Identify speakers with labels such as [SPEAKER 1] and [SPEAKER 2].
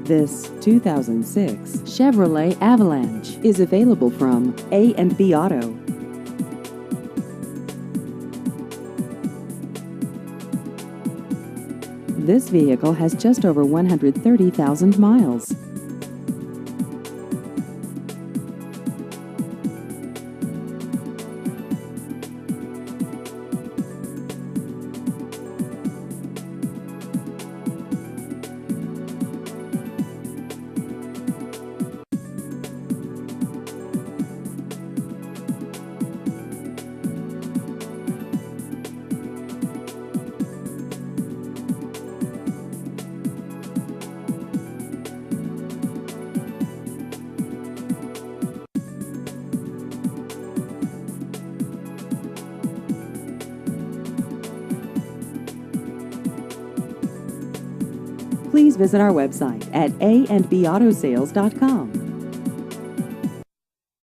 [SPEAKER 1] This 2006 Chevrolet Avalanche is available from A&B Auto. This vehicle has just over 130,000 miles. Please visit our website at andbautosales.com.